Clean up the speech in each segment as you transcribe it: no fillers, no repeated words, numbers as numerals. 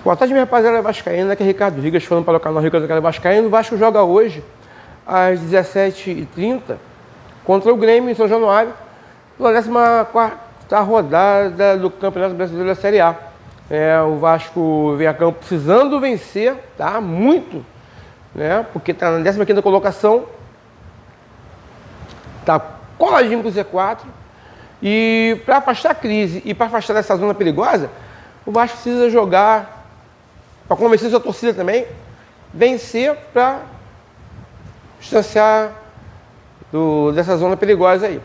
Boa tarde, minha rapaziada vascaína, aqui é Ricardo Rigas, falando para o canal Ricardo Vascaíno. O Vasco joga hoje, às 17h30, contra o Grêmio, em São Januário, pela 14ª rodada do Campeonato Brasileiro da Série A. O Vasco vem a campo precisando vencer, tá? Muito, né? Porque está na 15ª colocação, está coladinho com o Z4. E para afastar a crise e para afastar dessa zona perigosa, o Vasco precisa jogar, para convencer sua torcida também, vencer para distanciar dessa zona perigosa aí,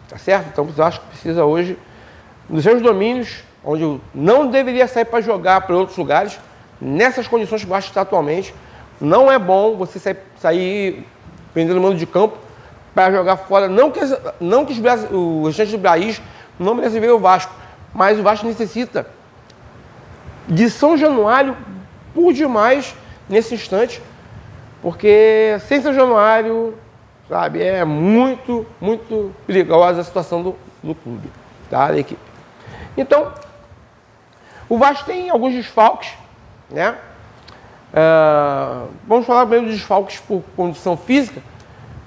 tá certo? Então o Vasco precisa hoje, nos seus domínios, onde não deveria sair para jogar para outros lugares, nessas condições que o Vasco está atualmente, não é bom você sair prendendo o mando de campo para jogar fora, não que o restante do país não merece ver o Vasco, mas o Vasco necessita de São Januário por demais nesse instante, porque sem São Januário, sabe, é muito, muito perigosa a situação do clube, tá, da equipe. Então, o Vasco tem alguns desfalques, né? Vamos falar primeiro dos desfalques por condição física,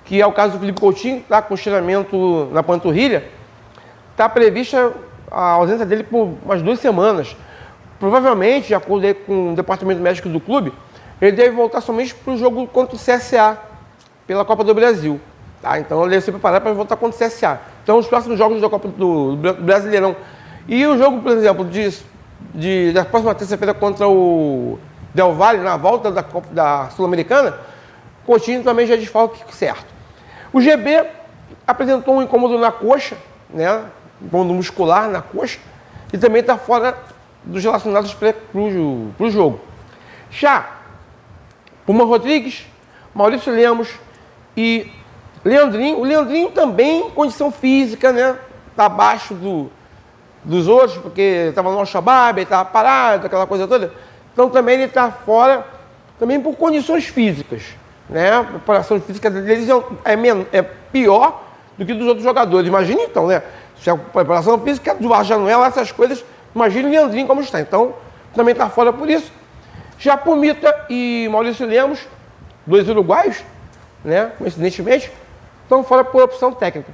que é o caso do Felipe Coutinho, está com estiramento na panturrilha. Está prevista a ausência dele por umas 2 semanas. Provavelmente, de acordo com o departamento médico do clube, ele deve voltar somente para o jogo contra o CSA, pela Copa do Brasil. Tá? Então, ele deve se preparar para voltar contra o CSA. Então, os próximos jogos da Copa do Brasileirão. E o jogo, por exemplo, da próxima terça-feira contra o Del Valle, na volta da Sul-Americana, Coutinho também já desfalque certo. O GB apresentou um incômodo na coxa, né? Incômodo muscular na coxa, e também está fora dos relacionados para o jogo. Já Puma Rodrigues, Maurício Lemos e Leandrinho. O Leandrinho também em condição física, né? Está abaixo dos outros, porque estava no Al-Shabaab, estava parado, aquela coisa toda. Então também ele está fora, também por condições físicas, né? A preparação física deles é pior do que dos outros jogadores. Imagina então, né? Se a preparação física do Vasco já não é lá essas coisas, imagina o Leandrinho como está. Então, também está fora por isso. Já Pumita e Maurício Lemos, 2 uruguaios, né? Coincidentemente, estão fora por opção técnica.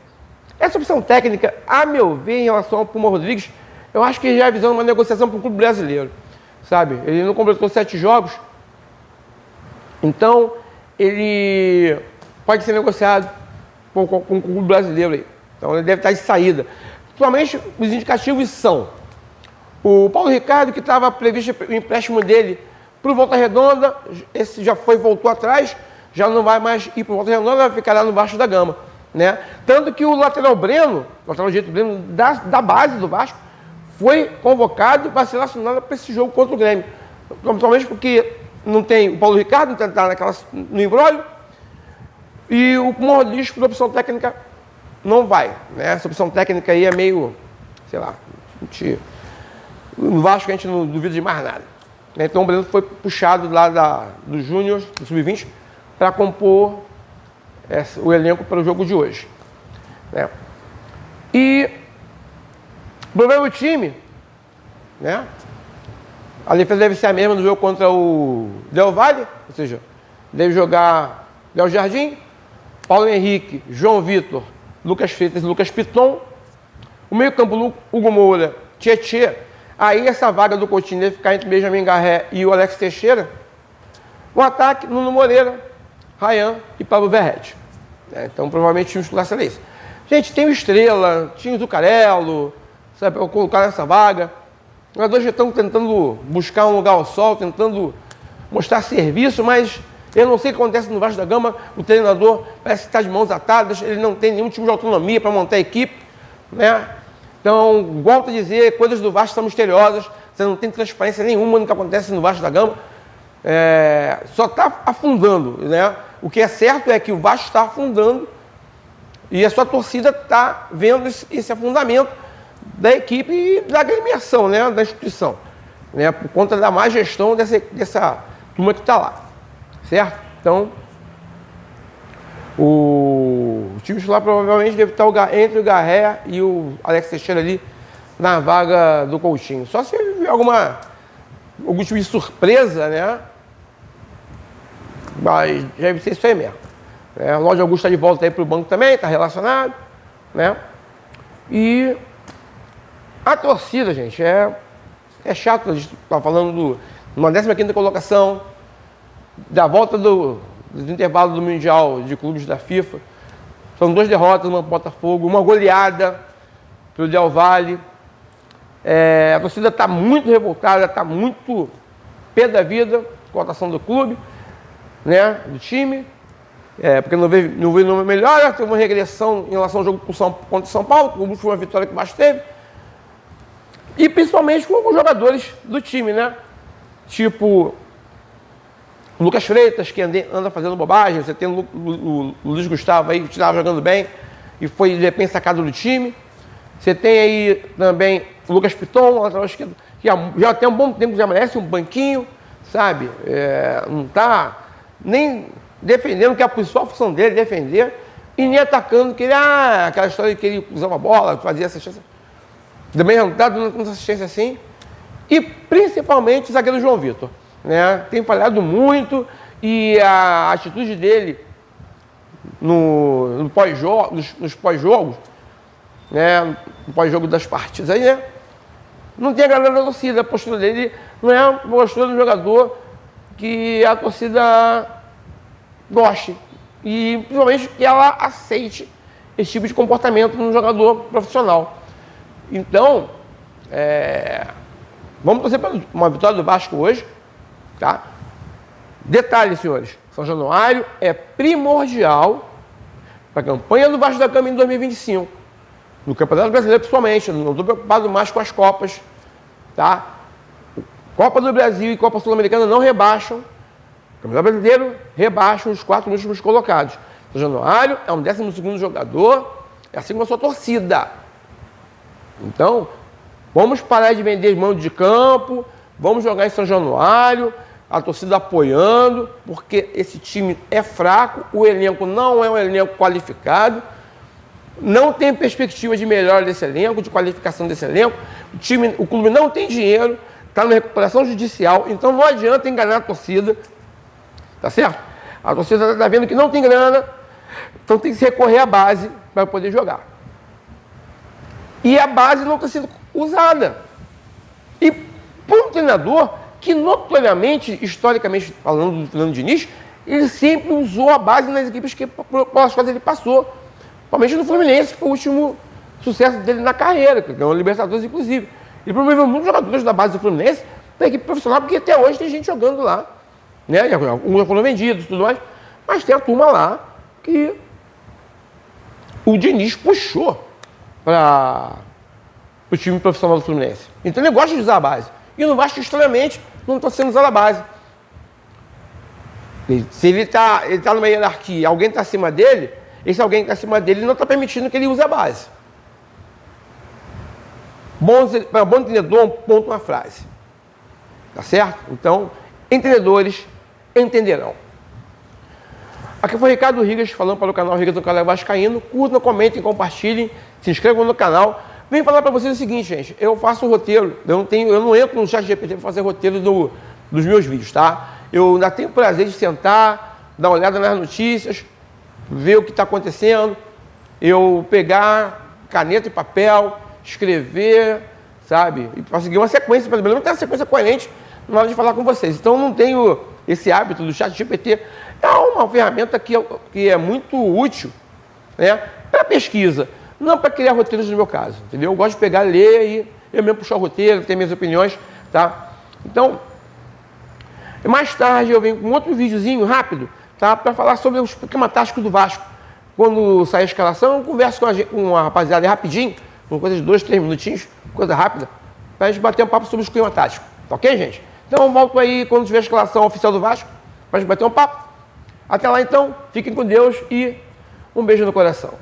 Essa opção técnica, a meu ver, em relação ao Puma Rodrigues, eu acho que já é visando uma negociação para o clube brasileiro, sabe? Ele não completou 7 jogos, então ele pode ser negociado com o clube brasileiro aí. Então ele deve estar de saída. Atualmente, os indicativos são o Paulo Ricardo, que estava previsto o empréstimo dele para o Volta Redonda, esse já voltou atrás, já não vai mais ir para o Volta Redonda, vai ficar lá no Vasco da Gama, né? Tanto que o lateral Breno, o lateral direito Breno da base do Vasco, foi convocado para ser relacionado para esse jogo contra o Grêmio. Principalmente porque não tem o Paulo Ricardo, não está no imbróglio, e o Puma Rodrigues, por opção técnica, não vai, né? Essa opção técnica aí é meio, sei lá, no Vasco a gente não duvida de mais nada. Então o Breno foi puxado lá do Júnior, do Sub-20, para compor o elenco para o jogo de hoje, né? E o problema do time, né? A defesa deve ser a mesma do jogo contra o Del Valle, ou seja, deve jogar Léo Jardim, Paulo Henrique, João Vitor, Lucas Freitas e Lucas Piton. O meio-campo, Hugo Moura, Tietê. Aí essa vaga do Coutinho deve ficar entre Benjamin Garré e o Alex Teixeira. No ataque, Nuno Moreira, Ryan e Pablo Verrete. Então, provavelmente, o time titular será esse. Gente, tem o Estrela, tinha o Zucarello, sabe, para colocar nessa vaga. Os jogadores já estão tentando buscar um lugar ao sol, tentando mostrar serviço, mas eu não sei o que acontece no Vasco da Gama. O treinador parece que está de mãos atadas, ele não tem nenhum tipo de autonomia para montar a equipe, né? Então, volto a dizer, coisas do Vasco são misteriosas, você não tem transparência nenhuma no que acontece no Vasco da Gama. Só está afundando, né? O que é certo é que o Vasco está afundando e a sua torcida está vendo esse afundamento da equipe e da agremiação, né? Da instituição, né? Por conta da má gestão dessa turma que está lá, certo? Então, o time titular provavelmente deve estar entre o Garré e o Alex Teixeira ali na vaga do Coutinho. Só se houver alguma algum tipo de surpresa, né? Mas deve ser isso aí mesmo. O Lorde Augusto está de volta aí para o banco também, está relacionado, né? E a torcida, gente, é chato, a gente está falando de uma 15ª colocação, da volta do intervalo do Mundial de Clubes da FIFA. São 2 derrotas, uma Botafogo, uma goleada pelo Del Valle. A torcida está muito revoltada, está muito pé da vida com a atuação do clube, né, do time. Porque não veio uma melhora, teve uma regressão em relação ao jogo contra o São Paulo, que foi uma vitória que mais teve. E principalmente com alguns jogadores do time, né? Tipo o Lucas Freitas, que anda fazendo bobagem. Você tem o Luiz Gustavo aí, que estava jogando bem e foi de repente sacado do time. Você tem aí também o Lucas Piton, lateral esquerdo, que já tem um bom tempo que já merece um banquinho, sabe? Não está nem defendendo, que a principal função dele é defender, e nem atacando, que ele, aquela história de que ele usava a bola, fazia assistência. Também não está dando tanta assistência assim. E principalmente o zagueiro João Vitor, né? Tem falhado muito, e a atitude dele nos pós-jogos, né? No pós-jogo das partidas aí, né? Não tem a galera da torcida. A postura dele não é a postura do jogador que a torcida goste. E principalmente que ela aceite esse tipo de comportamento num jogador profissional. Então, vamos torcer para uma vitória do Vasco hoje, tá? Detalhe, senhores, São Januário é primordial para a campanha do Vasco da Gama em 2025. No Campeonato Brasileiro, principalmente. Não estou preocupado mais com as Copas, tá? Copa do Brasil e Copa Sul-Americana não rebaixam. O Campeonato Brasileiro rebaixa os 4 últimos colocados. São Januário é um 12º jogador, é assim como a sua torcida. Então, vamos parar de vender mão de campo, vamos jogar em São Januário, a torcida apoiando, porque esse time é fraco, o elenco não é um elenco qualificado, não tem perspectiva de melhora desse elenco, de qualificação desse elenco, o clube não tem dinheiro, está na recuperação judicial, então não adianta enganar a torcida, tá certo? A torcida está vendo que não tem grana, então tem que se recorrer à base para poder jogar. E a base não está sendo usada. E por um treinador que notoriamente, historicamente falando do Fernando Diniz, ele sempre usou a base nas equipes pelas quais ele passou. Principalmente no Fluminense, que foi o último sucesso dele na carreira, que ganhou o Libertadores, inclusive. Ele promoveu muitos jogadores da base do Fluminense para a equipe profissional, porque até hoje tem gente jogando lá. Né? Um já foram vendidos e tudo mais. Mas tem a turma lá que o Diniz puxou para o time profissional do Fluminense. Então ele gosta de usar a base. E no Vasco, estranhamente, não está sendo usada a base. Se ele tá numa hierarquia, alguém está acima dele, esse alguém que está acima dele não está permitindo que ele use a base. Para bom entendedor, um ponto, uma frase. Tá certo? Então, entendedores entenderão. Aqui foi o Ricardo Rigas falando para o canal Rigas do Canal Vascaíno. Curtam, comentem, compartilhem, se inscrevam no canal. Vim falar para vocês o seguinte, gente. Eu faço um roteiro, eu não entro no ChatGPT para fazer roteiro dos meus vídeos, tá? Eu ainda tenho o prazer de sentar, dar uma olhada nas notícias, ver o que está acontecendo, eu pegar caneta e papel, escrever, sabe? E para seguir uma sequência, pelo menos não tem uma sequência coerente na hora de falar com vocês. Então, eu não tenho esse hábito do ChatGPT. É uma ferramenta que é muito útil, né, para pesquisa, não para criar roteiros no meu caso, entendeu? Eu gosto de pegar, ler e eu mesmo puxar o roteiro, ter minhas opiniões, tá? Então, mais tarde eu venho com outro videozinho rápido, tá, para falar sobre o esquema tático do Vasco. Quando sair a escalação, eu converso com a rapaziada rapidinho, com coisa de 2, 3 minutinhos, coisa rápida, para a gente bater um papo sobre o esquema tático. Tá ok, gente? Então eu volto aí quando tiver a escalação oficial do Vasco, para a gente bater um papo. Até lá então, fiquem com Deus e um beijo no coração.